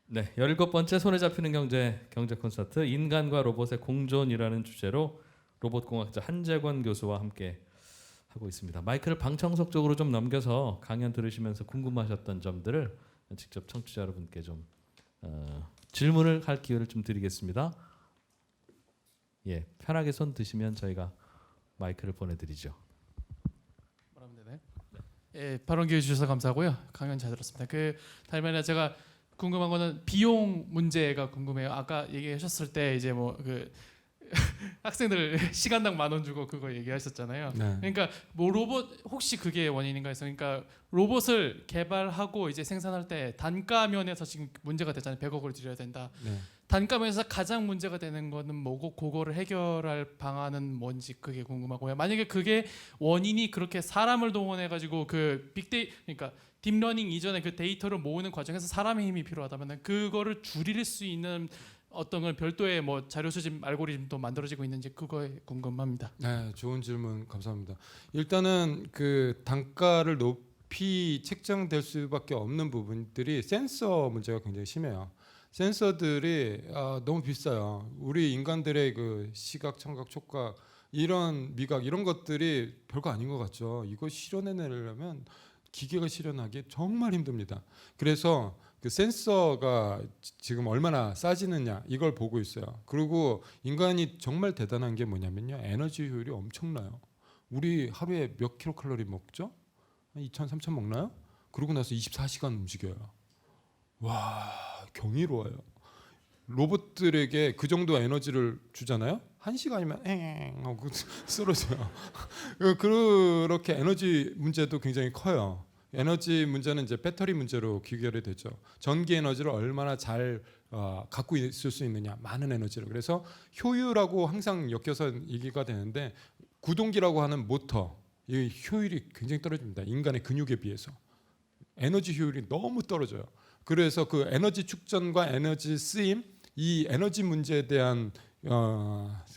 네, 17번째 손에 잡히는 경제 콘서트 인간과 로봇의 공존이라는 주제로 로봇공학자 한재권 교수와 함께 하고 있습니다. 마이크를 방청석 쪽으로 좀 넘겨서 강연 들으시면서 궁금하셨던 점들을 직접 청취자 여러분께 좀 질문을 할 기회를 좀 드리겠습니다. 예, 편하게 손 드시면 저희가 마이크를 보내드리죠. 말하면 되나요? 예, 발언 기회 주셔서 감사하고요. 강연 잘 들었습니다. 다음에 제가 궁금한 거는 비용 문제가 궁금해요. 아까 얘기하셨을 때 이제 학생들 시간당 10,000원 주고 그거 얘기하셨잖아요. 네. 그러니까 뭐 로봇 혹시 그게 원인인가 해서 그러니까 로봇을 개발하고 이제 생산할 때 단가 면에서 지금 문제가 되잖아요. 100억을 들여야 된다. 네. 단가 면에서 가장 문제가 되는 거는 뭐고 그거를 해결할 방안은 뭔지 그게 궁금하고요. 만약에 그게 원인이 그렇게 사람을 동원해 가지고 그러니까 딥러닝 이전에 그 데이터를 모으는 과정에서 사람의 힘이 필요하다면 그거를 줄일 수 있는 어떤 걸 별도의 뭐 자료 수집 알고리즘도 만들어지고 있는지 그거에 궁금합니다. 네, 좋은 질문 감사합니다. 일단은 그 단가를 높이 책정될 수밖에 없는 부분들이 센서 문제가 굉장히 심해요. 센서들이 너무 비싸요. 우리 인간들의 그 시각, 청각, 촉각 이런 미각 이런 것들이 별거 아닌 것 같죠. 이거 실현해내려면 기계가 실현하기 정말 힘듭니다. 그래서 그 센서가 지금 얼마나 싸지느냐 이걸 보고 있어요. 그리고 인간이 정말 대단한 게 뭐냐면요, 에너지 효율이 엄청나요. 우리 하루에 몇 킬로칼로리 먹죠? 한 2,000, 3,000 먹나요? 그러고 나서 24시간 움직여요. 와, 경이로워요. 로봇들에게 그 정도 에너지를 주잖아요. 1시간이면 엥 하고 쓰러져요. 그렇게 에너지 문제도 굉장히 커요. 에너지 문제는 이제 배터리 문제로 귀결이 되죠. 전기 에너지를 얼마나 잘 갖고 있을 수 있느냐, 많은 에너지를. 그래서 효율하고 항상 엮여서 얘기가 되는데 구동기라고 하는 모터, 이 효율이 굉장히 떨어집니다. 인간의 근육에 비해서 에너지 효율이 너무 떨어져요. 그래서 그 에너지 축전과 에너지 쓰임, 이 에너지 문제에 대한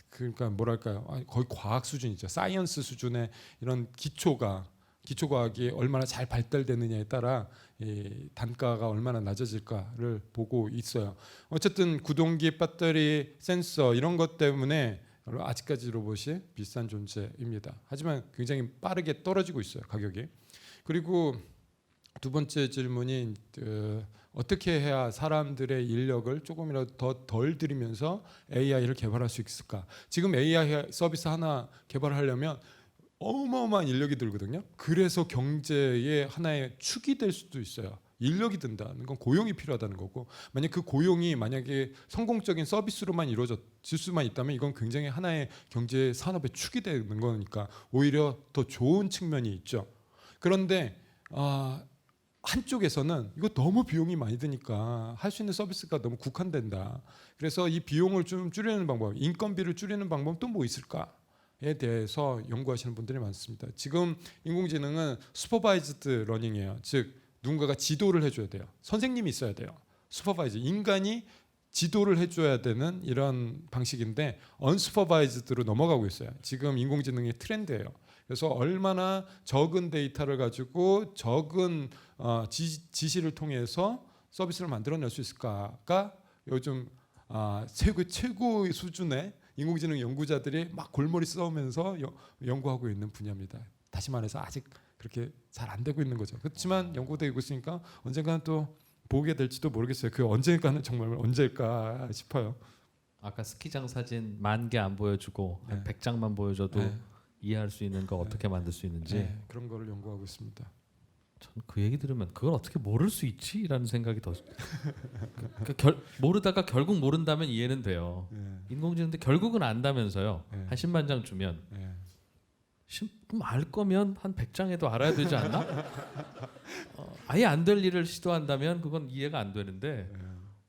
그러니까 뭐랄까요, 거의 과학 수준이죠. 사이언스 수준의 이런 기초과학이 얼마나 잘 발달되느냐에 따라 이 단가가 얼마나 낮아질까를 보고 있어요. 어쨌든 구동기, 배터리, 센서 이런 것 때문에 아직까지 로봇이 비싼 존재입니다. 하지만 굉장히 빠르게 떨어지고 있어요, 가격이. 그리고 두 번째 질문이 어떻게 해야 사람들의 인력을 조금이라도 더 덜 들이면서 AI를 개발할 수 있을까? 지금 AI 서비스 하나 개발하려면 어마어마한 인력이 들거든요. 그래서 경제의 하나의 축이 될 수도 있어요. 인력이 든다는 건 고용이 필요하다는 거고, 만약 그 고용이 만약에 성공적인 서비스로만 이루어질 수만 있다면 이건 굉장히 하나의 경제 산업의 축이 되는 거니까 오히려 더 좋은 측면이 있죠. 그런데 한쪽에서는 이거 너무 비용이 많이 드니까 할 수 있는 서비스가 너무 국한된다. 그래서 이 비용을 좀 줄이는 방법, 인건비를 줄이는 방법 또 뭐 있을까에 대해서 연구하시는 분들이 많습니다. 지금 인공지능은 슈퍼바이즈드 러닝이에요. 즉 누군가가 지도를 해줘야 돼요. 선생님이 있어야 돼요. 슈퍼바이즈, 인간이 지도를 해줘야 되는 이런 방식인데 언슈퍼바이즈드로 넘어가고 있어요. 지금 인공지능의 트렌드예요. 그래서 얼마나 적은 데이터를 가지고 적은 지시를 통해서 서비스를 만들어낼 수 있을까가 요즘 최고 수준의 인공지능 연구자들이 막 골머리 써오면서 연구하고 있는 분야입니다. 다시 말해서 아직 그렇게 잘 안 되고 있는 거죠. 그렇지만 연구되고 있으니까 언젠가는 또 보게 될지도 모르겠어요. 그 언젠가는 정말 언제일까 싶어요. 아까 스키장 사진 10,000개 안 보여주고 한 100장만 보여줘도 네. 이해할 수 있는 거 어떻게 만들 수 있는지 그런 거를 연구하고 있습니다. 전 그 얘기 들으면 그걸 어떻게 모를 수 있지라는 생각이 더 모르다가 결국 모른다면 이해는 돼요. 인공지능인데 결국은 안다면서요. 한 10만 장 주면 그럼 알 거면 한 100장에도 알아야 되지 않나? 아예 안 될 일을 시도한다면 그건 이해가 안 되는데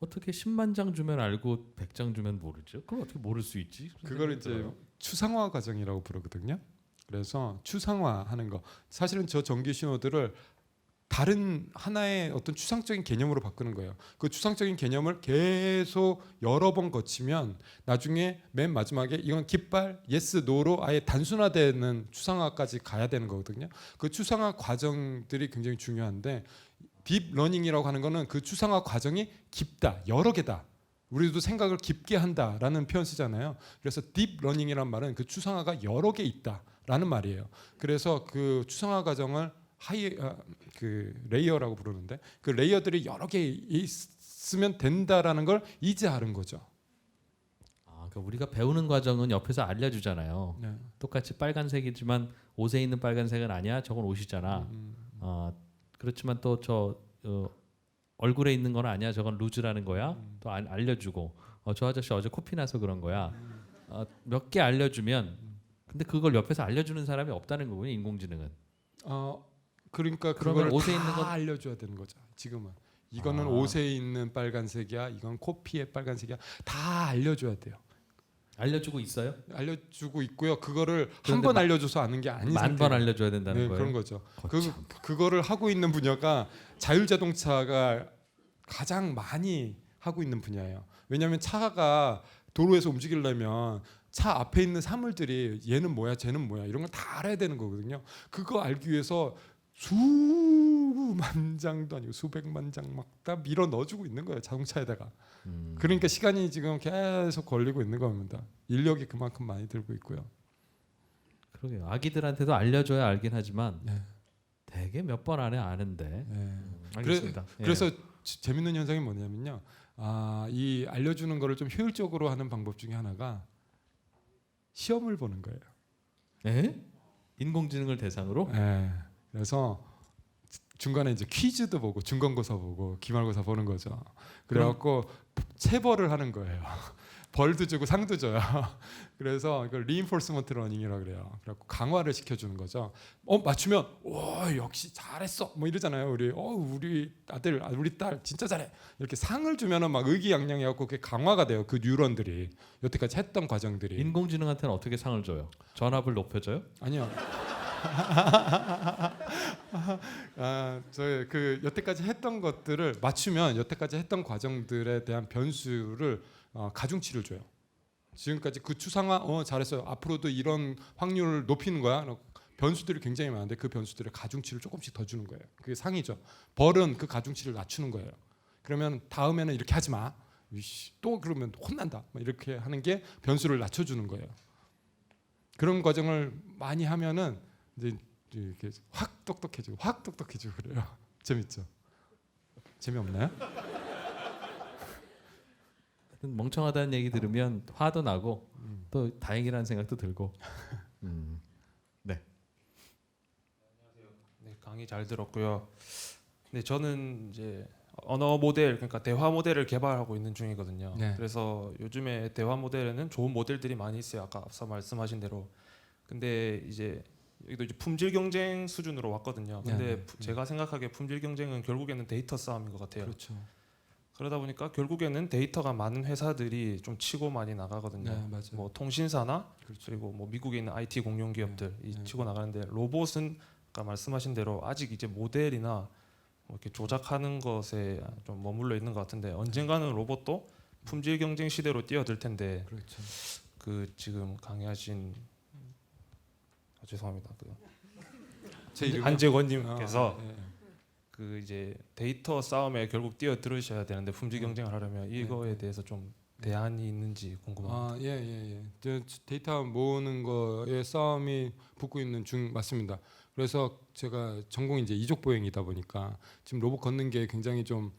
어떻게 10만 장 주면 알고 100장 주면 모르죠? 그걸 어떻게 모를 수 있지? 그걸 이제 추상화 과정이라고 부르거든요. 그래서 추상화하는 거, 사실은 저 전기 신호들을 다른 하나의 어떤 추상적인 개념으로 바꾸는 거예요. 그 추상적인 개념을 계속 여러 번 거치면 나중에 맨 마지막에 이건 깃발, yes, no로 아예 단순화되는 추상화까지 가야 되는 거거든요. 그 추상화 과정들이 굉장히 중요한데 딥러닝이라고 하는 거는 그 추상화 과정이 깊다, 여러 개다. 우리도 생각을 깊게 한다라는 표현 쓰잖아요. 그래서 딥러닝이란 말은 그 추상화가 여러 개 있다라는 말이에요. 그래서 그 추상화 과정을 그 레이어라고 부르는데 그 레이어들이 여러 개 있으면 된다라는 걸 이제 알은 거죠. 그러니까 우리가 배우는 과정은 옆에서 알려주잖아요. 네. 똑같이 빨간색이지만 옷에 있는 빨간색은 아니야. 저건 옷이잖아. 그렇지만 또 저 얼굴에 있는 건 아니야. 저건 루즈라는 거야. 또 알려주고 저 아저씨 어제 코피 나서 그런 거야. 몇 개 알려주면 근데 그걸 옆에서 알려주는 사람이 없다는 거군요. 인공지능은. 그러니까 그러면 그걸 옷에 다 있는 건 알려줘야 되는 거죠. 지금은 이거는 옷에 있는 빨간색이야. 이건 코피의 빨간색이야. 다 알려줘야 돼요. 알려주고 있어요? 알려주고 있고요. 그거를 한 그런데 번 알려줘서 아는 게 아닌 만 번 상태예요. 알려줘야 된다는 네, 거예요. 그런 거죠. 거참. 그거를 하고 있는 분야가 자율자동차가 가장 많이 하고 있는 분야예요. 왜냐하면 차가 도로에서 움직이려면 차 앞에 있는 사물들이 얘는 뭐야, 쟤는 뭐야 이런 걸 다 알아야 되는 거거든요. 그거 알기 위해서 수만 장도 아니고 수백만 장 막 다 밀어 넣어주고 있는 거예요, 자동차에다가. 그러니까 시간이 지금 계속 걸리고 있는 겁니다. 인력이 그만큼 많이 들고 있고요. 그러게요. 아기들한테도 알려줘야 알긴 하지만 네. 되게 몇 번 안에 아는데. 네. 알겠습니다. 예. 그래서 재밌는 현상이 뭐냐면요. 이 알려주는 거를 좀 효율적으로 하는 방법 중에 하나가 시험을 보는 거예요. 예? 인공지능을 대상으로? 네. 그래서 중간에 이제 퀴즈도 보고 중간고사 보고 기말고사 보는 거죠. 그래갖고 체벌을 하는 거예요. 벌도 주고 상도 줘요. 그래서 이걸 reinforcement learning이라고 그래요. 그래갖고 강화를 시켜주는 거죠. 맞추면 오 역시 잘했어 뭐 이러잖아요. 우리 아들 우리 딸 진짜 잘해 이렇게 상을 주면은 막 의기양양해갖고 그게 강화가 돼요. 그 뉴런들이 여태까지 했던 과정들이. 인공지능한테는 어떻게 상을 줘요? 전압을 높여줘요? 아니요. 저희 그 여태까지 했던 것들을 맞추면 여태까지 했던 과정들에 대한 변수를 가중치를 줘요. 지금까지 그 추상화 잘했어요. 앞으로도 이런 확률을 높이는 거야. 변수들이 굉장히 많은데 그 변수들의 가중치를 조금씩 더 주는 거예요. 그게 상이죠. 벌은 그 가중치를 낮추는 거예요. 그러면 다음에는 이렇게 하지 마. 또 그러면 혼난다. 이렇게 하는 게 변수를 낮춰주는 거예요. 그런 과정을 많이 하면은 이제 이렇게 확 똑똑해지고 그래요. 재밌죠? 재미없나요? 멍청하다는 얘기 들으면 화도 나고 또 다행이라는 생각도 들고. 네. 네, 강의 잘 들었고요. 네, 저는 이제 언어 모델 그러니까 대화 모델을 개발하고 있는 중이거든요. 네. 그래서 요즘에 대화 모델에는 좋은 모델들이 많이 있어요. 아까 앞서 말씀하신 대로. 근데 이제 여기도 이제 품질 경쟁 수준으로 왔거든요. 근데 네. 제가 생각하기에 품질 경쟁은 결국에는 데이터 싸움인 것 같아요. 그렇죠. 그러다 보니까 결국에는 데이터가 많은 회사들이 좀 치고 많이 나가거든요. 네, 맞아요. 뭐 통신사나 그렇죠. 그리고 뭐 미국에 있는 IT 공룡 기업들 이 네. 치고 나가는데 로봇은 아까 말씀하신 대로 아직 이제 모델이나 뭐 이렇게 조작하는 것에 좀 머물러 있는 것 같은데 언젠가는 로봇도 품질 경쟁 시대로 뛰어들 텐데 그렇죠. 그 지금 강의하신 죄송합니다. 그 제 이름이요? 한재권님께서 네. 그 이제 데이터 싸움에 결국 뛰어들으셔야 되는데 품질 경쟁을 하려면 이거에 대해서 좀 대안이 있는지 궁금합니다. 예. 데이터 모으는 거에 싸움이 붙고 있는 중 맞습니다. 그래서 제가 전공이 이제 이족 보행이다 보니까 지금 로봇 걷는 게 굉장히 좀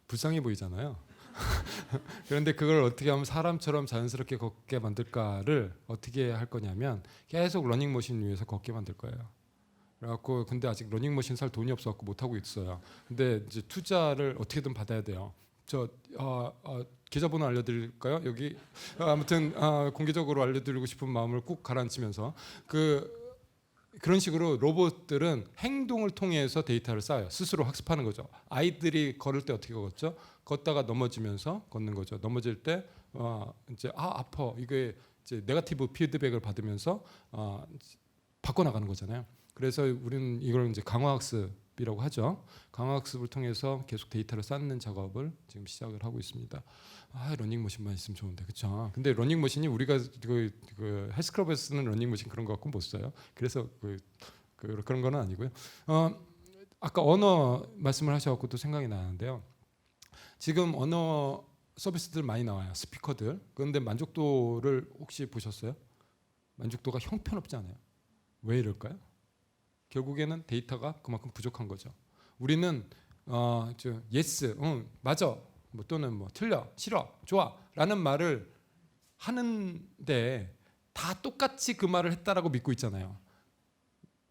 불쌍해 보이잖아요. 그런데 그걸 어떻게 하면 사람처럼 자연스럽게 걷게 만들까를 어떻게 할 거냐면 계속 러닝머신 위에서 걷게 만들 거예요. 그래갖고 근데 아직 러닝머신 살 돈이 없어갖고 못 하고 있어요. 근데 이제 투자를 어떻게든 받아야 돼요. 계좌번호 알려드릴까요? 여기 아무튼 공개적으로 알려드리고 싶은 마음을 꾹 가라앉히면서 그런 식으로 로봇들은 행동을 통해서 데이터를 쌓아요. 스스로 학습하는 거죠. 아이들이 걸을 때 어떻게 걷죠? 걷다가 넘어지면서 걷는 거죠. 넘어질 때 이제 아파 이게 이제 네거티브 피드백을 받으면서 바꿔나가는 거잖아요. 그래서 우리는 이걸 이제 강화학습이라고 하죠. 강화학습을 통해서 계속 데이터를 쌓는 작업을 지금 시작을 하고 있습니다. 러닝머신만 있으면 좋은데 그렇죠. 근데 러닝머신이 우리가 그 헬스클럽에서 쓰는 러닝머신 그런 거 갖고 못 써요. 그래서 그런 거는 아니고요. 아까 언어 말씀을 하셔갖고 또 생각이 나는데요. 지금 언어 서비스들 많이 나와요. 스피커들. 그런데 만족도를 혹시 보셨어요? 만족도가 형편없지 않아요. 왜 이럴까요? 결국에는 데이터가 그만큼 부족한 거죠. 우리는 yes, 응, 맞아, 뭐 또는 뭐 틀려, 싫어, 좋아라는 말을 하는데 다 똑같이 그 말을 했다라고 믿고 있잖아요.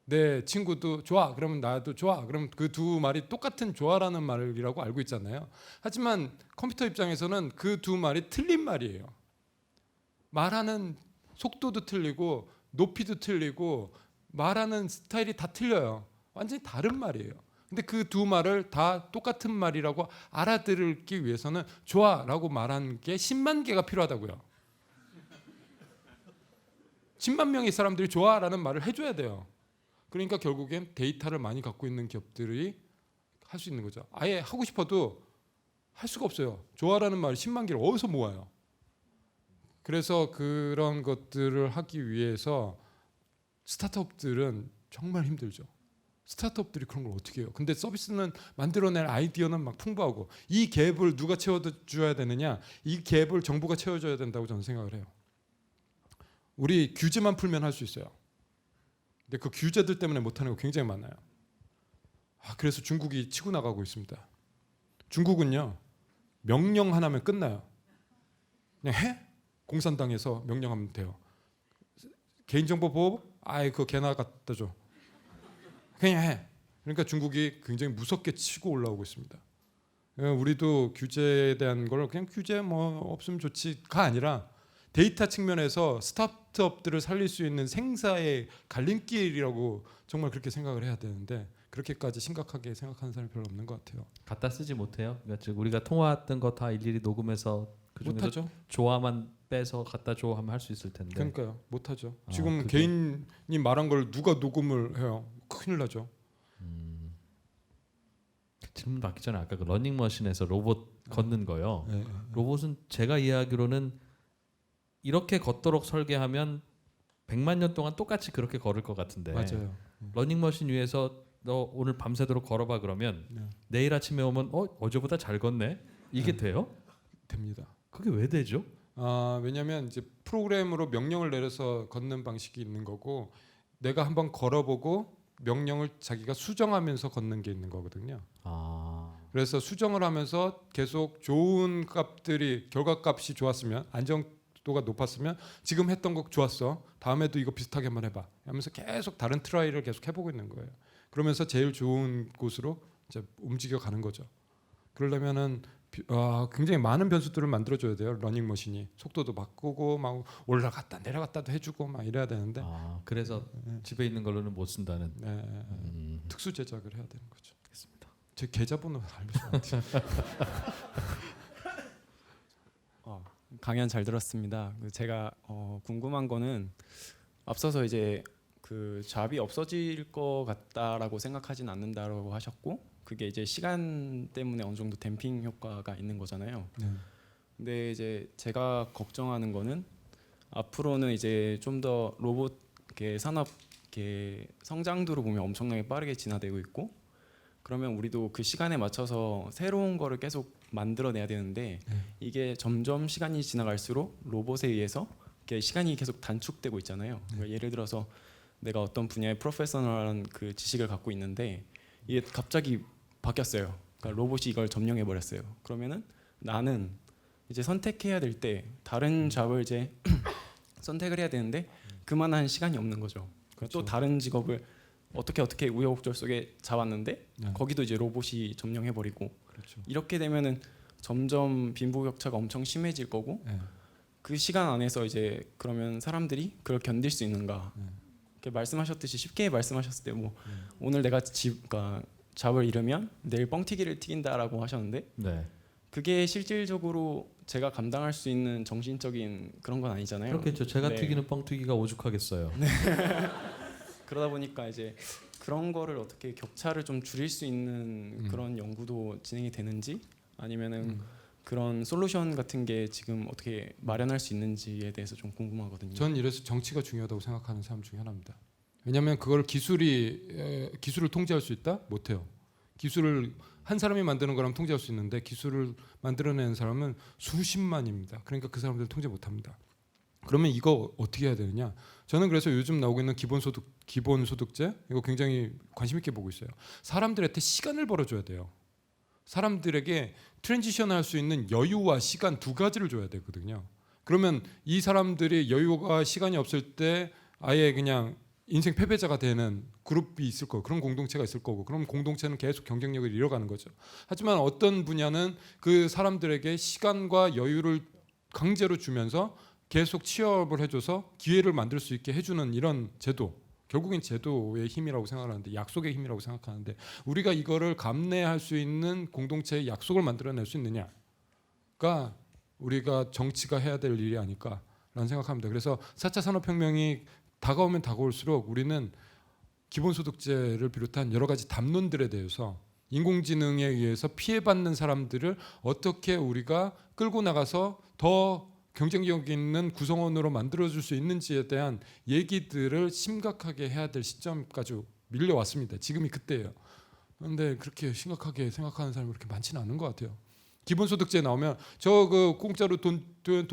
내 친구도 좋아, 그러면 나도 좋아, 그럼 그 두 말이 똑같은 좋아라는 말이라고 알고 있잖아요. 하지만 컴퓨터 입장에서는 그 두 말이 틀린 말이에요. 말하는 속도도 틀리고 높이도 틀리고 말하는 스타일이 다 틀려요. 완전히 다른 말이에요. 근데 그 두 말을 다 똑같은 말이라고 알아들기 위해서는 좋아라고 말한 게 10만 개가 필요하다고요. 10만 명의 사람들이 좋아라는 말을 해줘야 돼요. 그러니까 결국엔 데이터를 많이 갖고 있는 기업들이 할 수 있는 거죠. 아예 하고 싶어도 할 수가 없어요. 좋아라는 말을 10만 개를 어디서 모아요. 그래서 그런 것들을 하기 위해서 스타트업들은 정말 힘들죠. 스타트업들이 그런 걸 어떻게 해요? 근데 서비스는 만들어낼 아이디어는 막 풍부하고 이 갭을 누가 채워줘야 되느냐? 이 갭을 정부가 채워줘야 된다고 저는 생각을 해요. 우리 규제만 풀면 할 수 있어요. 근데 그 규제들 때문에 못하는 거 굉장히 많아요. 그래서 중국이 치고 나가고 있습니다. 중국은요, 명령 하나면 끝나요. 그냥 해? 공산당에서 명령하면 돼요. 개인정보보호법? 그거 개나 갖다 줘. 그냥 해. 그러니까 중국이 굉장히 무섭게 치고 올라오고 있습니다. 우리도 규제에 대한 걸 그냥 규제 뭐 없으면 좋지가 아니라 데이터 측면에서 스타트업들을 살릴 수 있는 생사의 갈림길이라고 정말 그렇게 생각을 해야 되는데 그렇게까지 심각하게 생각하는 사람이 별로 없는 것 같아요. 갖다 쓰지 못해요. 그러니까 즉 우리가 통화했던 거 다 일일이 녹음해서 그중에서 못하죠. 조화만 빼서 갖다 줘 하면 할 수 있을 텐데. 그러니까요. 못하죠. 아, 지금 그게- 개인이 말한 걸 누가 녹음을 해요? 큰일 나죠. 질문 받기 전에 아까 그 러닝머신에서 로봇 걷는 거요. 네. 로봇은 제가 이해하기로는 이렇게 걷도록 설계하면 100만 년 동안 똑같이 그렇게 걸을 것 같은데. 맞아요. 러닝머신 위에서 너 오늘 밤새도록 걸어봐 그러면 네. 내일 아침에 오면 어제보다 잘 걷네. 이게 네. 돼요? 됩니다. 그게 왜 되죠? 왜냐하면 이제 프로그램으로 명령을 내려서 걷는 방식이 있는 거고 내가 한번 걸어보고 명령을 자기가 수정하면서 걷는 게 있는 거거든요. 그래서 수정을 하면서 계속 좋은 값들이 결과값이 좋았으면 안정도가 높았으면 지금 했던 거 좋았어. 다음에도 이거 비슷하게 한번 해봐. 하면서 계속 다른 트라이를 계속 해보고 있는 거예요. 그러면서 제일 좋은 곳으로 이제 움직여 가는 거죠. 그러려면은 굉장히 많은 변수들을 만들어줘야 돼요. 러닝머신이 속도도 바꾸고 막 올라갔다 내려갔다도 해주고 막 이래야 되는데 그래서 집에 있는 걸로는 못 쓴다는. 특수 제작을 해야 되는 거죠. 알겠습니다. 제 계좌번호 알려주세요. 강연 잘 들었습니다. 제가 궁금한 거는 앞서서 이제 그 잡이 없어질 것 같다라고 생각하진 않는다라고 하셨고 그게 이제 시간 때문에 어느 정도 댐핑 효과가 있는 거잖아요. 네. 근데 이제 제가 걱정하는 거는 앞으로는 이제 좀 더 로봇 산업 성장도를 보면 엄청나게 빠르게 진화되고 있고 그러면 우리도 그 시간에 맞춰서 새로운 거를 계속 만들어내야 되는데 이게 점점 시간이 지나갈수록 로봇에 의해서 시간이 계속 단축되고 있잖아요. 그러니까 예를 들어서 내가 어떤 분야의 프로페셔널한 그 지식을 갖고 있는데 이게 갑자기 바뀌었어요. 그러니까 로봇이 이걸 점령해 버렸어요. 그러면은 나는 이제 선택해야 될 때 다른 잡을 이제 선택을 해야 되는데 그만한 시간이 없는 거죠. 그러니까 또 다른 직업을 어떻게 우여곡절 속에 잡았는데 거기도 이제 로봇이 점령해 버리고 그렇죠. 이렇게 되면은 점점 빈부격차가 엄청 심해질 거고 그 시간 안에서 이제 그러면 사람들이 그걸 견딜 수 있는가? 이렇게 말씀하셨듯이 쉽게 말씀하셨을 때 뭐 오늘 내가 그러니까 잡을 잃으면 내일 뻥튀기를 튀긴다라고 하셨는데 네. 그게 실질적으로 제가 감당할 수 있는 정신적인 그런 건 아니잖아요. 그렇겠죠. 제가 네. 튀기는 뻥튀기가 오죽하겠어요. 그러다 보니까 이제 그런 거를 어떻게 격차를 좀 줄일 수 있는 그런 연구도 진행이 되는지 아니면은 그런 솔루션 같은 게 지금 어떻게 마련할 수 있는지에 대해서 좀 궁금하거든요. 전 이래서 정치가 중요하다고 생각하는 사람 중에 하나입니다. 왜냐하면 그걸 기술을 통제할 수 있다? 못해요. 기술을 한 사람이 만드는 거라면 통제할 수 있는데 기술을 만들어내는 사람은 수십만입니다. 그러니까 그 사람들 통제 못합니다. 그러면 이거 어떻게 해야 되느냐? 저는 그래서 요즘 나오고 있는 기본소득제 이거 굉장히 관심 있게 보고 있어요. 사람들한테 시간을 벌어줘야 돼요. 사람들에게 트랜지션할 수 있는 여유와 시간 두 가지를 줘야 되거든요. 그러면 이 사람들이 여유가 시간이 없을 때 아예 그냥 인생 패배자가 되는 그룹이 있을 거고 그런 공동체가 있을 거고 그럼 공동체는 계속 경쟁력을 잃어가는 거죠. 하지만 어떤 분야는 그 사람들에게 시간과 여유를 강제로 주면서 계속 취업을 해줘서 기회를 만들 수 있게 해주는 이런 제도, 결국엔 제도의 힘이라고 생각하는데 약속의 힘이라고 생각하는데 우리가 이거를 감내할 수 있는 공동체의 약속을 만들어낼 수 있느냐가 우리가 정치가 해야 될 일이 아닐까라는 생각합니다. 그래서 4차 산업혁명이 다가오면 다가올수록 우리는 기본소득제를 비롯한 여러 가지 담론들에 대해서 인공지능에 의해서 피해받는 사람들을 어떻게 우리가 끌고 나가서 더 경쟁력 있는 구성원으로 만들어줄 수 있는지에 대한 얘기들을 심각하게 해야 될 시점까지 밀려왔습니다. 지금이 그때예요. 그런데 그렇게 심각하게 생각하는 사람이 그렇게 많지는 않은 것 같아요. 기본소득제 나오면 저 그 공짜로 돈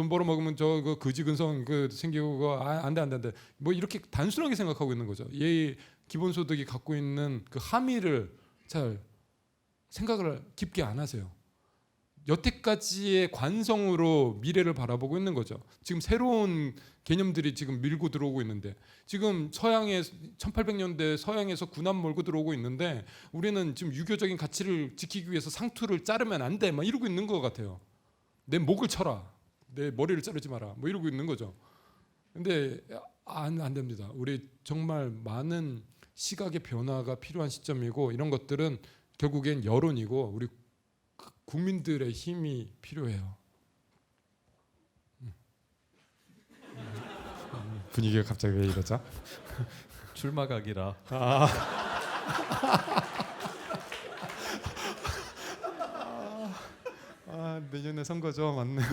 벌어 먹으면 저 그 거지근성 그 생기고 그거 안돼 뭐 이렇게 단순하게 생각하고 있는 거죠. 얘 기본소득이 갖고 있는 그 함의를 잘 생각을 깊게 안 하세요. 여태까지의 관성으로 미래를 바라보고 있는 거죠. 지금 새로운 개념들이 지금 밀고 들어오고 있는데 지금 서양의 1800년대 서양에서 군함 몰고 들어오고 있는데 우리는 지금 유교적인 가치를 지키기 위해서 상투를 자르면 안 돼 막 이러고 있는 것 같아요. 내 목을 쳐라, 내 머리를 자르지 마라 뭐 이러고 있는 거죠. 근데 안 됩니다. 우리 정말 많은 시각의 변화가 필요한 시점이고 이런 것들은 결국엔 여론이고 우리 국민들의 힘이 필요해요. 분위기가 갑자기 왜 이러죠? 출마각이라. 내년에 선거죠, 맞네요.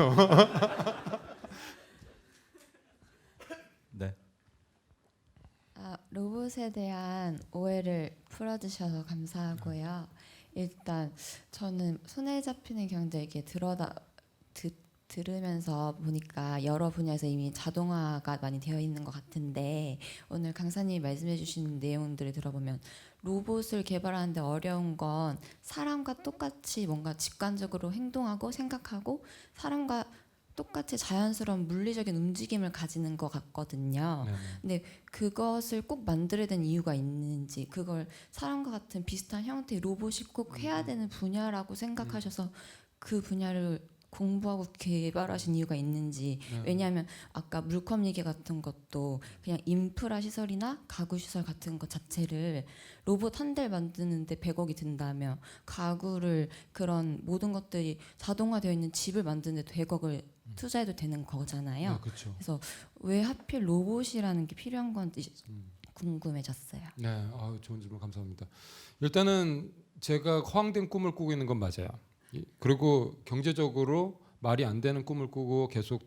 네. 로봇에 대한 오해를 풀어주셔서 감사하고요. 일단 저는 손에 잡히는 경제 이렇게 들으면서 보니까 여러 분야에서 이미 자동화가 많이 되어 있는 것 같은데 오늘 강사님이 말씀해주신 내용들을 들어보면 로봇을 개발하는데 어려운 건 사람과 똑같이 뭔가 직관적으로 행동하고 생각하고 사람과 똑같이 자연스러운 물리적인 움직임을 가지는 것 같거든요. 근데 그것을 꼭 만들어야 되는 이유가 있는지 그걸 사람과 같은 비슷한 형태의 로봇이 꼭 해야 되는 분야라고 생각하셔서 그 분야를 공부하고 개발하신 이유가 있는지 왜냐하면 아까 물컵 얘기 같은 것도 그냥 인프라 시설이나 가구 시설 같은 것 자체를 로봇 한 대를 만드는데 100억이 든다며 가구를 그런 모든 것들이 자동화되어 있는 집을 만드는데 100억을 투자해도 되는 거잖아요. 네, 그렇죠. 그래서 왜 하필 로봇이라는 게 필요한 건지 궁금해졌어요. 네, 좋은 질문 감사합니다. 일단은 제가 허황된 꿈을 꾸고 있는 건 맞아요. 그리고 경제적으로 말이 안 되는 꿈을 꾸고 계속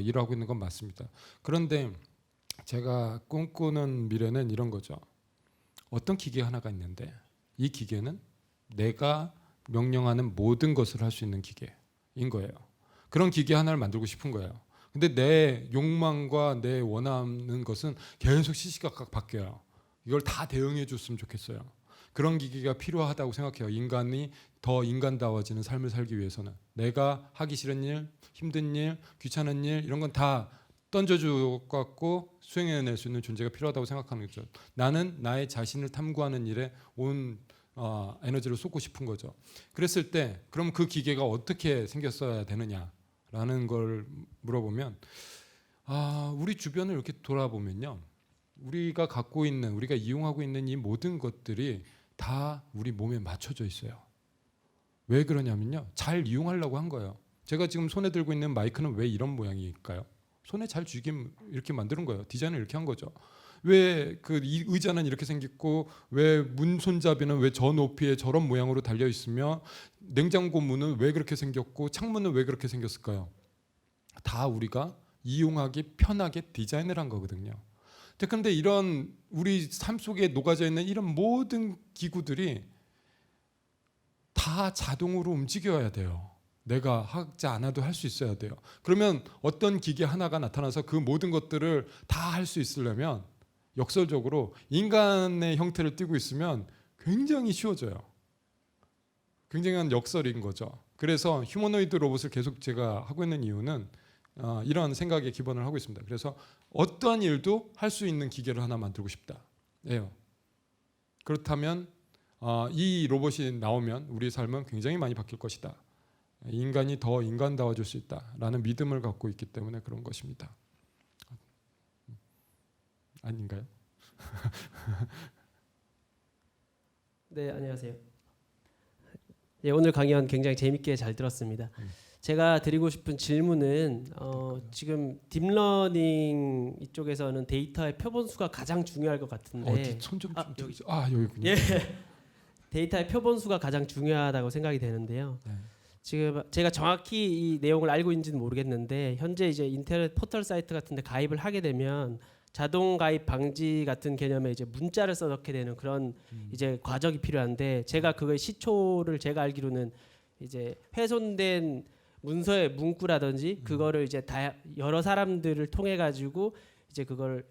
일하고 있는 건 맞습니다. 그런데 제가 꿈꾸는 미래는 이런 거죠. 어떤 기계 하나가 있는데 이 기계는 내가 명령하는 모든 것을 할 수 있는 기계인 거예요. 그런 기계 하나를 만들고 싶은 거예요. 근데 내 욕망과 내 원하는 것은 계속 시시각각 바뀌어요. 이걸 다 대응해 줬으면 좋겠어요. 그런 기기가 필요하다고 생각해요. 인간이 더 인간다워지는 삶을 살기 위해서는 내가 하기 싫은 일, 힘든 일, 귀찮은 일 이런 건 다 던져주고 수행해낼 수 있는 존재가 필요하다고 생각하는 거죠. 나는 나의 자신을 탐구하는 일에 온 에너지를 쏟고 싶은 거죠. 그랬을 때 그럼 그 기계가 어떻게 생겼어야 되느냐라는 걸 물어보면 우리 주변을 이렇게 돌아보면요. 우리가 갖고 있는 우리가 이용하고 있는 이 모든 것들이 다 우리 몸에 맞춰져 있어요. 왜 그러냐면요. 잘 이용하려고 한 거예요. 제가 지금 손에 들고 있는 마이크는 왜 이런 모양일까요? 손에 잘 쥐게 이렇게 만드는 거예요. 디자인을 이렇게 한 거죠. 왜 그 의자는 이렇게 생겼고 왜 문 손잡이는 왜 저 높이에 저런 모양으로 달려 있으며 냉장고 문은 왜 그렇게 생겼고 창문은 왜 그렇게 생겼을까요? 다 우리가 이용하기 편하게 디자인을 한 거거든요. 그런데 이런 우리 삶 속에 녹아져 있는 이런 모든 기구들이 다 자동으로 움직여야 돼요. 내가 하지 않아도 할 수 있어야 돼요. 그러면 어떤 기계 하나가 나타나서 그 모든 것들을 다 할 수 있으려면 역설적으로 인간의 형태를 띠고 있으면 굉장히 쉬워져요. 굉장한 역설인 거죠. 그래서 휴머노이드 로봇을 계속 제가 하고 있는 이유는 이런 생각에 기반을 하고 있습니다. 그래서 어떠한 일도 할 수 있는 기계를 하나 만들고 싶다. 예요. 그렇다면 이 로봇이 나오면 우리 삶은 굉장히 많이 바뀔 것이다. 인간이 더 인간다워질 수 있다라는 믿음을 갖고 있기 때문에 그런 것입니다. 아닌가요? 네, 안녕하세요. 예, 오늘 강연 굉장히 재밌게 잘 들었습니다. 제가 드리고 싶은 질문은 지금 딥러닝 이쪽에서는 데이터의 표본수가 가장 중요할 것 같은데 어디 손좀 여기. 여기군요. 예, 데이터의 표본수가 가장 중요하다고 생각이 되는데요. 네. 지금 제가 정확히 이 내용을 알고 있는지는 모르겠는데 현재 이제 인터넷 포털 사이트 같은데 가입을 하게 되면 자동 가입 방지 같은 개념의 이제 문자를 써넣게 되는 그런 이제 과정이 필요한데 제가 그거의 시초를 제가 알기로는 이제 훼손된 문서의 문구라든지 그거를 이제 다 여러 사람들을 통해 가지고 이제 그걸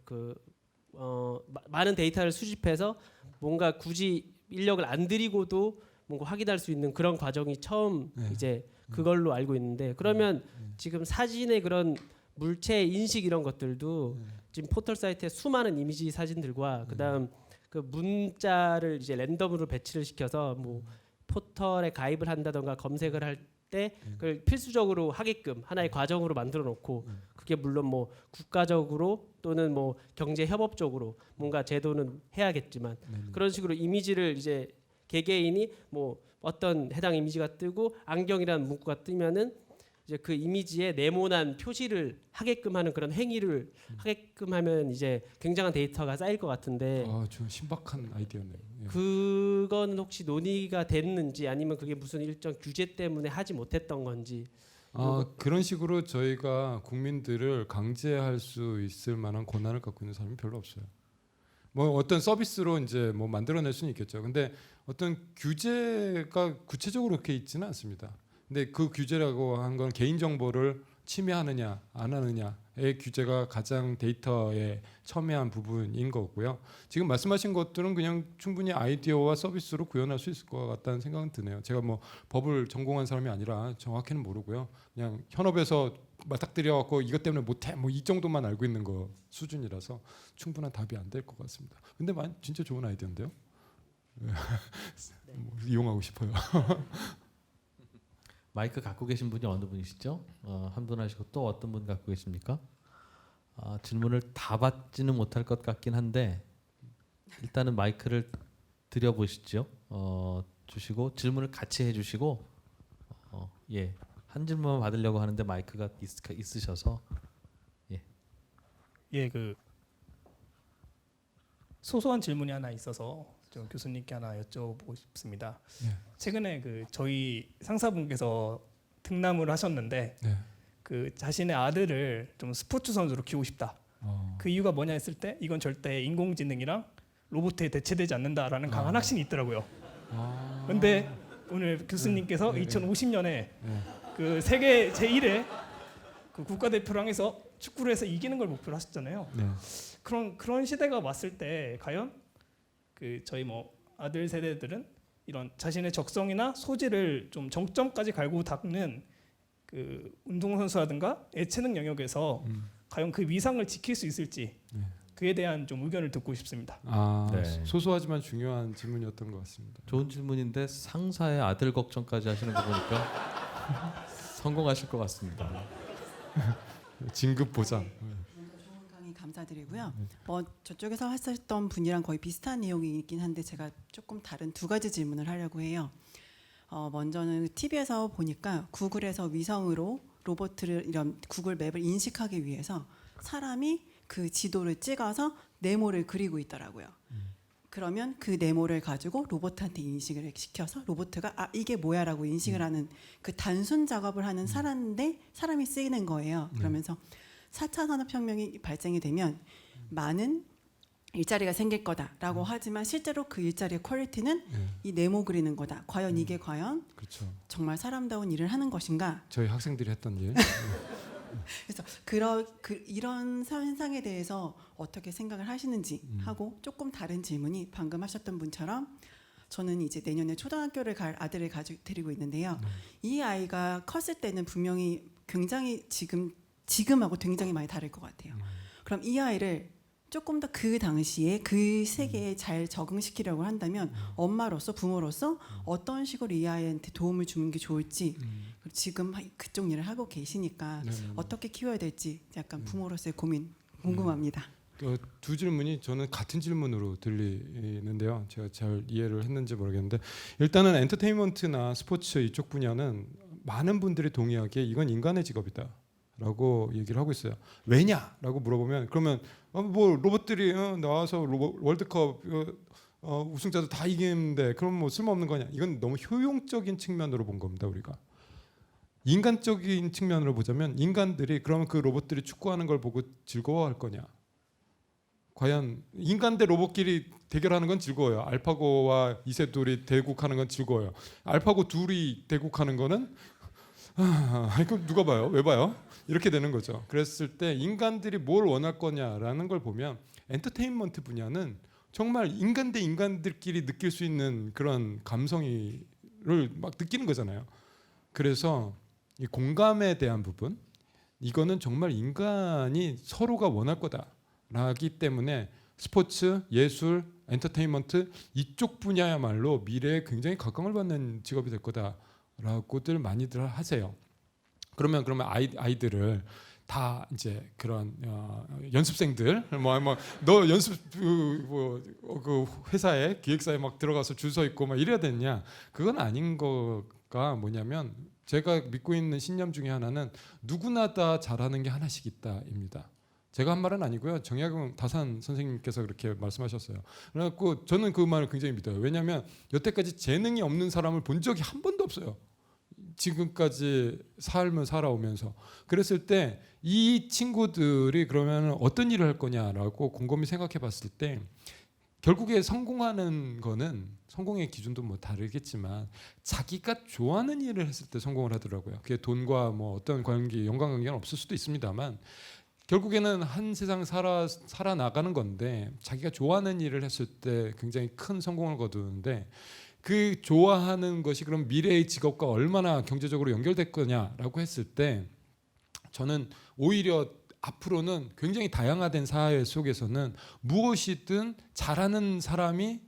많은 데이터를 수집해서 뭔가 굳이 인력을 안 들이고도 뭔가 확인할 수 있는 그런 과정이 처음 이제 그걸로 알고 있는데 그러면 지금 사진의 그런 물체 인식 이런 것들도 지금 포털 사이트에 수많은 이미지 사진들과 그다음 그 문자를 이제 랜덤으로 배치를 시켜서 뭐 포털에 가입을 한다던가 검색을 할 때 그걸 필수적으로 하게끔 하나의 과정으로 만들어 놓고 그게 물론 뭐 국가적으로 또는 뭐 경제 협업적으로 뭔가 제도는 해야겠지만 그런 식으로 이미지를 이제 개개인이 뭐 어떤 해당 이미지가 뜨고 안경이라는 문구가 뜨면은 이제 그 이미지에 네모난 표시를 하게끔 하는 그런 행위를 하게끔 하면 이제 굉장한 데이터가 쌓일 것 같은데 좀 신박한 아이디어네요. 예. 그거는 혹시 논의가 됐는지 아니면 그게 무슨 일정 규제 때문에 하지 못했던 건지 그런 식으로 저희가 국민들을 강제할 수 있을 만한 권한을 갖고 있는 사람이 별로 없어요. 뭐 어떤 서비스로 이제 뭐 만들어낼 수는 있겠죠. 근데 어떤 규제가 구체적으로 그렇게 있지는 않습니다. 근데 그 규제라고 한 건 개인 정보를 침해하느냐 안 하느냐의 규제가 가장 데이터에 첨예한 부분인 거고요. 지금 말씀하신 것들은 그냥 충분히 아이디어와 서비스로 구현할 수 있을 것 같다는 생각은 드네요. 제가 뭐 법을 전공한 사람이 아니라 정확히는 모르고요. 그냥 현업에서 맞닥뜨려 갖고 이것 때문에 못해 뭐 이 정도만 알고 있는 거 수준이라서 충분한 답이 안 될 것 같습니다. 근데 진짜 좋은 아이디어인데요. 뭐 이용하고 싶어요. 마이크 갖고 계신 분이 어느 분이시죠? 한 분 하시고 또 어떤 분 갖고 계십니까? 질문을 다 받지는 못할 것 같긴 한데 일단은 마이크를 드려보시죠. 주시고 질문을 같이 해주시고 한 질문만 받으려고 하는데 마이크가 있으셔서 그 소소한 질문이 하나 있어서 좀 교수님께 하나 여쭤보고 싶습니다. 최근에 그 저희 상사분께서 등남을 하셨는데 그 자신의 아들을 좀 스포츠 선수로 키우고 싶다. 그 이유가 뭐냐 했을 때 이건 절대 인공지능이랑 로봇에 대체되지 않는다라는 강한 확신이 있더라고요. 그런데 오늘 교수님께서 2050년에 그 세계 제1의 그 국가대표를 향해서 축구를 해서 이기는 걸 목표로 하셨잖아요. 그런 시대가 왔을 때 과연 그 저희 뭐 아들 세대들은 이런 자신의 적성이나 소질을 좀 정점까지 갈고 닦는 그 운동선수라든가 예체능 영역에서 과연 그 위상을 지킬 수 있을지 그에 대한 좀 의견을 듣고 싶습니다. 네. 소소하지만 중요한 질문이었던 것 같습니다. 좋은 질문인데 상사의 아들 걱정까지 하시는 거 보니까 성공하실 것 같습니다. 진급 보장. 좋은 강의 감사드리고요. 저쪽에서 하셨던 분이랑 거의 비슷한 내용이긴 한데 제가 조금 다른 두 가지 질문을 하려고 해요. 먼저는 TV에서 보니까 구글에서 위성으로 로봇을 이런 구글 맵을 인식하기 위해서 사람이 그 지도를 찍어서 네모를 그리고 있더라고요. 그러면 그 네모를 가지고 로봇한테 인식을 시켜서 로봇가 이게 뭐야라고 인식을 하는 그 단순 작업을 하는 사람이 쓰이는 거예요. 그러면서 4차 산업혁명이 발생이 되면 많은 일자리가 생길 거다라고 하지만 실제로 그 일자리의 퀄리티는 이 네모 그리는 거다. 과연 이게 과연 그렇죠. 정말 사람다운 일을 하는 것인가? 저희 학생들이 했던 일. 그래서 이런 현상에 대해서 어떻게 생각을 하시는지 하고 조금 다른 질문이 방금 하셨던 분처럼 저는 이제 내년에 초등학교를 갈 아들을 데리고 있는데요. 이 아이가 컸을 때는 분명히 굉장히 지금하고 굉장히 많이 다를 것 같아요. 그럼 이 아이를 조금 더 그 당시에 그 세계에 잘 적응시키려고 한다면 엄마로서 부모로서 어떤 식으로 이 아이한테 도움을 주는 게 좋을지 지금 그쪽 일을 하고 계시니까 어떻게 키워야 될지 약간 부모로서의 고민 궁금합니다. 두 질문이 저는 같은 질문으로 들리는데요. 제가 잘 이해를 했는지 모르겠는데 일단은 엔터테인먼트나 스포츠 이쪽 분야는 많은 분들이 동의하기에 이건 인간의 직업이다 라고 얘기를 하고 있어요. 왜냐라고 물어보면 그러면 뭐 로봇들이 나와서 월드컵 우승자도 다 이기는데 그럼 뭐 쓸모없는 거냐? 이건 너무 효용적인 측면으로 본 겁니다. 우리가 인간적인 측면으로 보자면 인간들이 그러면 그 로봇들이 축구하는 걸 보고 즐거워할 거냐? 과연 인간 대 로봇끼리 대결하는 건 즐거워요. 알파고와 이세돌이 대국하는 건 즐거워요. 알파고 둘이 대국하는 거는 이거 누가 봐요? 왜 봐요? 이렇게 되는 거죠. 그랬을 때 인간들이 뭘 원할 거냐라는 걸 보면 엔터테인먼트 분야는 정말 인간 대 인간들끼리 느낄 수 있는 그런 감성을 막 느끼는 거잖아요. 그래서 이 공감에 대한 부분 이거는 정말 인간이 서로가 원할 거다라기 때문에 스포츠, 예술, 엔터테인먼트 이쪽 분야야말로 미래에 굉장히 각광을 받는 직업이 될 거다라고들 많이들 하세요. 그러면 아이들을 다 이제 그런 연습생들 너 연습 그 회사에 기획사에 막 들어가서 줄 서 있고 막 이래야 되느냐? 그건 아닌 거가 뭐냐면 제가 믿고 있는 신념 중에 하나는 누구나 다 잘하는 게 하나씩 있다입니다. 제가 한 말은 아니고요. 정약용 다산 선생님께서 그렇게 말씀하셨어요. 그래갖고 저는 그 말을 굉장히 믿어요. 왜냐하면 여태까지 재능이 없는 사람을 본 적이 한 번도 없어요. 지금까지 삶을 살아오면서. 그랬을 때 이 친구들이 그러면 어떤 일을 할 거냐라고 곰곰이 생각해 봤을 때 결국에 성공하는 거는 성공의 기준도 뭐 다르겠지만 자기가 좋아하는 일을 했을 때 성공을 하더라고요. 그게 돈과 뭐 어떤 연관관계는 없을 수도 있습니다만 결국에는 한 세상 살아나가는 건데 자기가 좋아하는 일을 했을 때 굉장히 큰 성공을 거두는데 그 좋아하는 것이 그럼 미래의 직업과 얼마나 경제적으로 연결될 거냐라고 했을 때 저는 오히려 앞으로는 굉장히 다양화된 사회 속에서는 무엇이든 잘하는 사람이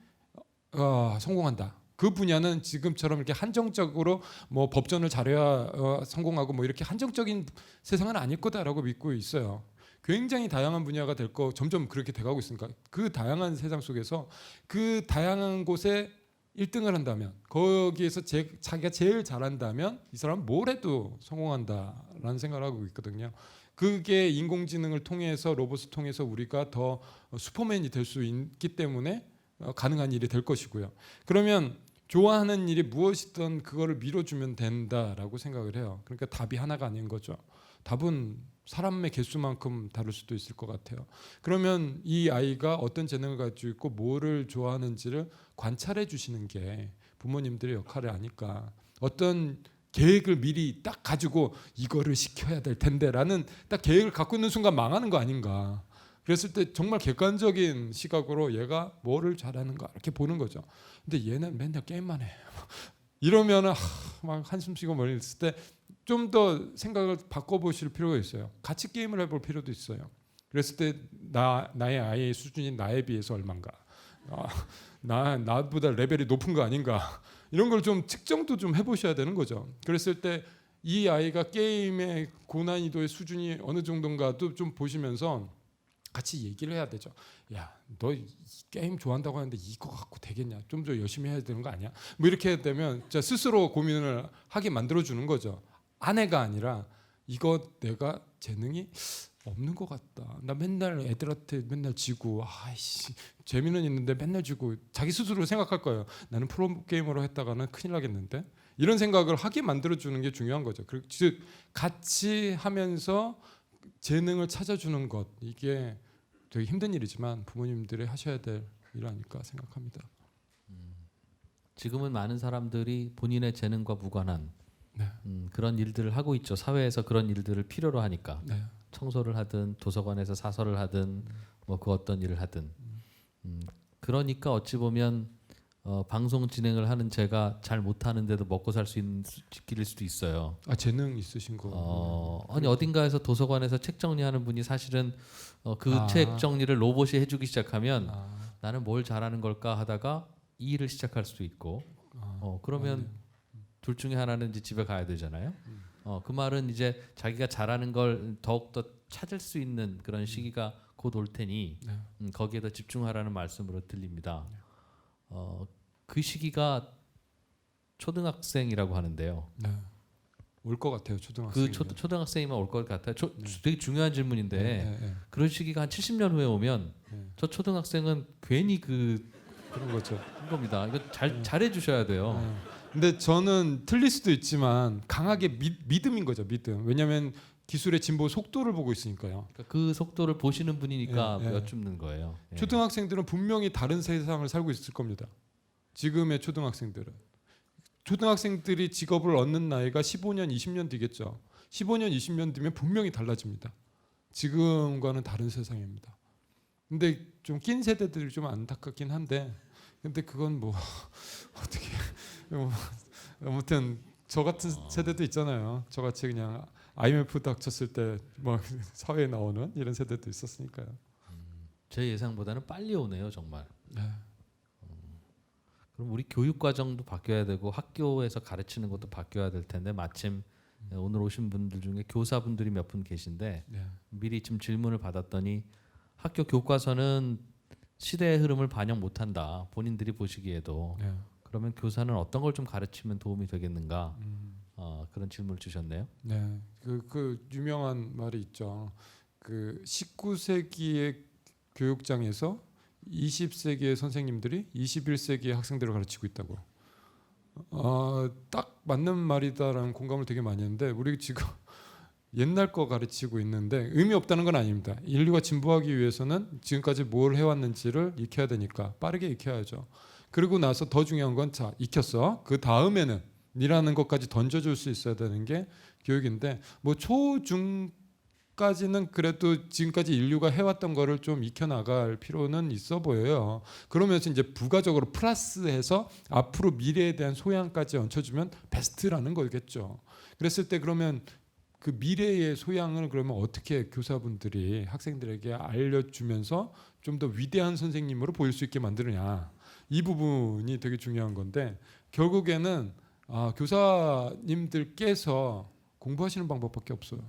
성공한다. 그 분야는 지금처럼 이렇게 한정적으로 뭐 법전을 잘해야 성공하고 뭐 이렇게 한정적인 세상은 아닐 거다라고 믿고 있어요. 굉장히 다양한 분야가 될 거 점점 그렇게 돼가고 있으니까 그 다양한 세상 속에서 그 다양한 곳에 1등을 한다면 거기에서 자기가 제일 잘한다면 이 사람은 뭘 해도 성공한다라는 생각을 하고 있거든요. 그게 인공지능을 통해서 로봇을 통해서 우리가 더 슈퍼맨이 될 수 있기 때문에 가능한 일이 될 것이고요. 그러면 좋아하는 일이 무엇이든 그거를 밀어주면 된다라고 생각을 해요. 그러니까 답이 하나가 아닌 거죠. 답은 사람의 개수만큼 다를 수도 있을 것 같아요. 그러면 이 아이가 어떤 재능을 가지고 있고 뭐를 좋아하는지를 관찰해 주시는 게 부모님들의 역할이 아닐까. 어떤 계획을 미리 딱 가지고 이거를 시켜야 될 텐데라는 딱 계획을 갖고 있는 순간 망하는 거 아닌가. 그랬을 때 정말 객관적인 시각으로 얘가 뭐를 잘하는가 이렇게 보는 거죠. 근데 얘는 맨날 게임만 해. 이러면은 막 한숨 쉬고 멀리 있을 때 좀 더 생각을 바꿔보실 필요가 있어요. 같이 게임을 해볼 필요도 있어요. 그랬을 때 나의 아이의 수준이 나에 비해서 얼마인가, 나보다 레벨이 높은 거 아닌가, 이런 걸 좀 측정도 좀 해보셔야 되는 거죠. 그랬을 때 이 아이가 게임의 고난이도의 수준이 어느 정도인가도 좀 보시면서 같이 얘기를 해야 되죠. 야, 너 게임 좋아한다고 하는데 이거 갖고 되겠냐? 좀 더 열심히 해야 되는 거 아니야? 뭐 이렇게 되면 스스로 고민을 하게 만들어주는 거죠. 아내가 아니라 이거 내가 재능이 없는 것 같다. 나 맨날 애들한테 맨날 지고 아이씨 재미는 있는데 맨날 지고 자기 스스로 생각할 거예요. 나는 프로게이머로 했다가는 큰일 나겠는데? 이런 생각을 하게 만들어주는 게 중요한 거죠. 즉 같이 하면서 재능을 찾아주는 것 이게 되게 힘든 일이지만 부모님들이 하셔야 될 일 아닐까 생각합니다. 지금은 많은 사람들이 본인의 재능과 무관한 네. 그런 일들을 하고 있죠. 사회에서 그런 일들을 필요로 하니까 네. 청소를 하든 도서관에서 사서를 하든 뭐 그 어떤 일을 하든 그러니까 어찌 보면 방송 진행을 하는 제가 잘 못하는데도 먹고 살 수 있는 길일 수도 있어요. 아 재능 있으신 거. 아니 어딘가에서 도서관에서 책 정리하는 분이 사실은 그 아. 책 정리를 로봇이 해주기 시작하면 아, 나는 뭘 잘하는 걸까 하다가 이 일을 시작할 수도 있고 그러면 맞네요. 둘 중에 하나는 이제 집에 가야 되잖아요. 그 말은 이제 자기가 잘하는 걸 더욱더 찾을 수 있는 그런 시기가 곧 올 테니 네. 거기에 더 집중하라는 말씀으로 들립니다. 그 시기가 초등학생이라고 하는데요. 네. 올 것 같아요 초등학생. 그 초등학생이면 올 것 같아요. 되게 중요한 질문인데 네. 그런 시기가 한 70년 후에 오면 네. 저 초등학생은 괜히 그런 그런 거죠. 겁니다. 이거 잘해 주셔야 돼요. 네. 근데 저는 틀릴 수도 있지만 강하게 믿음인 거죠. 믿음. 왜냐하면 기술의 진보 속도를 보고 있으니까요. 그러니까 그 속도를 보시는 분이니까 예, 예. 여쭙는 거예요. 예. 초등학생들은 분명히 다른 세상을 살고 있을 겁니다. 지금의 초등학생들은. 초등학생들이 직업을 얻는 나이가 15년, 20년 뒤겠죠. 15년, 20년 뒤면 분명히 달라집니다. 지금과는 다른 세상입니다. 근데 좀 낀 세대들이 좀 안타깝긴 한데 근데 그건 뭐 어떻게 아무튼 저 같은 세대도 있잖아요. 저같이 그냥 IMF 닥쳤을 때 뭐 사회에 나오는 이런 세대도 있었으니까요. 제 예상보다는 빨리 오네요, 정말. 네. 그럼 우리 교육 과정도 바뀌어야 되고 학교에서 가르치는 것도 바뀌어야 될 텐데 마침 오늘 오신 분들 중에 교사분들이 몇 분 계신데 네. 미리 좀 질문을 받았더니 학교 교과서는 시대의 흐름을 반영 못한다. 본인들이 보시기에도. 네. 그러면 교사는 어떤 걸 좀 가르치면 도움이 되겠는가? 그런 질문을 주셨네요. 네. 그 유명한 말이 있죠. 그 19세기의 교육장에서 20세기의 선생님들이 21세기의 학생들을 가르치고 있다고. 딱 맞는 말이다라는 공감을 되게 많이 했는데 우리 지금 옛날 거 가르치고 있는데 의미 없다는 건 아닙니다. 인류가 진보하기 위해서는 지금까지 뭘 해왔는지를 익혀야 되니까 빠르게 익혀야죠. 그리고 나서 더 중요한 건 자 익혔어. 그 다음에는 이라는 것까지 던져줄 수 있어야 되는 게 교육인데 뭐 초중까지는 그래도 지금까지 인류가 해왔던 거를 좀 익혀나갈 필요는 있어 보여요. 그러면서 이제 부가적으로 플러스해서 앞으로 미래에 대한 소양까지 얹혀주면 베스트라는 거겠죠. 그랬을 때 그러면 그 미래의 소양을 그러면 어떻게 교사분들이 학생들에게 알려주면서 좀 더 위대한 선생님으로 보일 수 있게 만드느냐 이 부분이 되게 중요한 건데 결국에는 교사님들께서 공부하시는 방법밖에 없어요.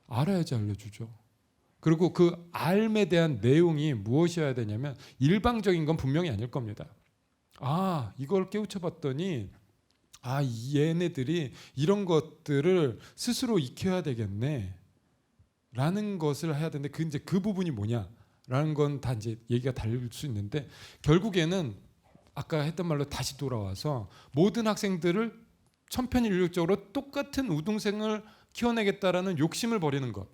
알아야지 알려주죠. 그리고 그 알에 대한 내용이 무엇이어야 되냐면 일방적인 건 분명히 아닐 겁니다. 이걸 깨우쳐봤더니 얘네들이 이런 것들을 스스로 익혀야 되겠네 라는 것을 해야 되는데 이제 그 부분이 뭐냐라는 건 다 이제 얘기가 다를 수 있는데 결국에는 아까 했던 말로 다시 돌아와서 모든 학생들을 천편일률적으로 똑같은 우등생을 키워내겠다라는 욕심을 버리는 것.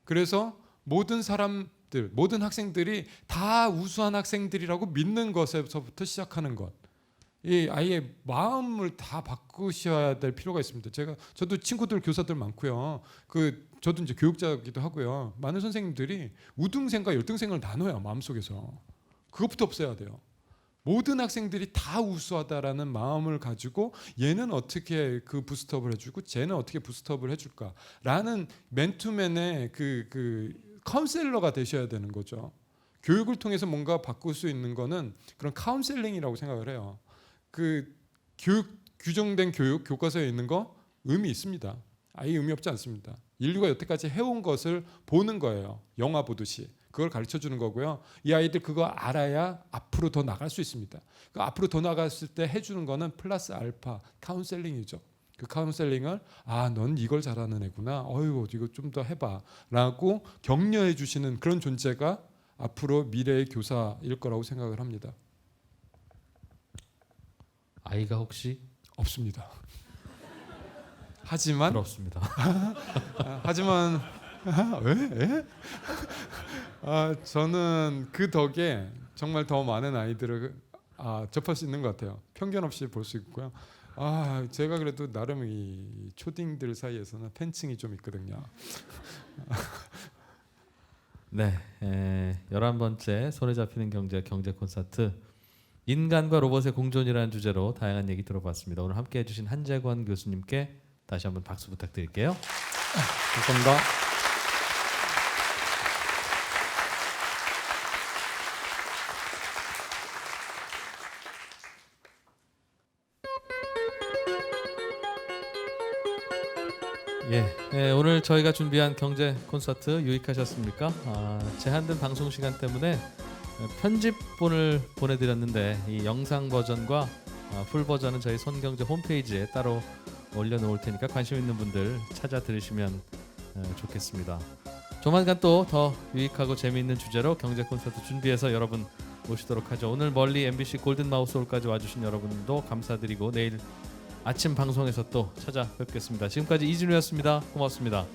그래서 모든 사람들, 모든 학생들이 다 우수한 학생들이라고 믿는 것에서부터 시작하는 것. 이 아이의 마음을 다 바꾸셔야 될 필요가 있습니다. 저도 친구들 교사들 많고요. 저도 이제 교육자이기도 하고요. 많은 선생님들이 우등생과 열등생을 나눠요 마음속에서. 그것부터 없애야 돼요. 모든 학생들이 다 우수하다라는 마음을 가지고 얘는 어떻게 그 부스트업을 해주고 쟤는 어떻게 부스트업을 해줄까라는 맨투맨의 그 카운셀러가 되셔야 되는 거죠. 교육을 통해서 뭔가 바꿀 수 있는 거는 그런 카운셀링이라고 생각을 해요. 그 규정된 교육 교과서에 있는 거 의미 있습니다. 아예 의미 없지 않습니다. 인류가 여태까지 해온 것을 보는 거예요. 영화 보듯이. 그걸 가르쳐 주는 거고요. 이 아이들 그거 알아야 앞으로 더 나갈 수 있습니다. 그 앞으로 더 나갔을 때 해주는 거는 플러스 알파 카운셀링이죠. 그 카운셀링을 넌 이걸 잘하는 애구나. 어이구 이거 좀 더 해봐라고 격려해 주시는 그런 존재가 앞으로 미래의 교사일 거라고 생각을 합니다. 아이가 혹시 없습니다. 하지만 부럽습니다. 하지만 왜? 저는 그 덕에 정말 더 많은 아이들을 접할 수 있는 것 같아요. 편견 없이 볼 수 있고요. 제가 그래도 나름 이 초딩들 사이에서는 팬층이 좀 있거든요. 네, 11번째 손에 잡히는 경제 콘서트 인간과 로봇의 공존이라는 주제로 다양한 얘기 들어봤습니다. 오늘 함께 해주신 한재권 교수님께 다시 한번 박수 부탁드릴게요. 감사합니다. 오늘 저희가 준비한 경제 콘서트 유익하셨습니까? 제한된 방송 시간 때문에 편집본을 보내드렸는데 이 영상 버전과 풀 버전은 저희 손경제 홈페이지에 따로 올려놓을 테니까 관심 있는 분들 찾아 들으시면 좋겠습니다. 조만간 또 더 유익하고 재미있는 주제로 경제 콘서트 준비해서 여러분 모시도록 하죠. 오늘 멀리 MBC 골든 마우스 홀까지 와주신 여러분도 감사드리고 내일 아침 방송에서 또 찾아뵙겠습니다. 지금까지 이진우였습니다. 고맙습니다.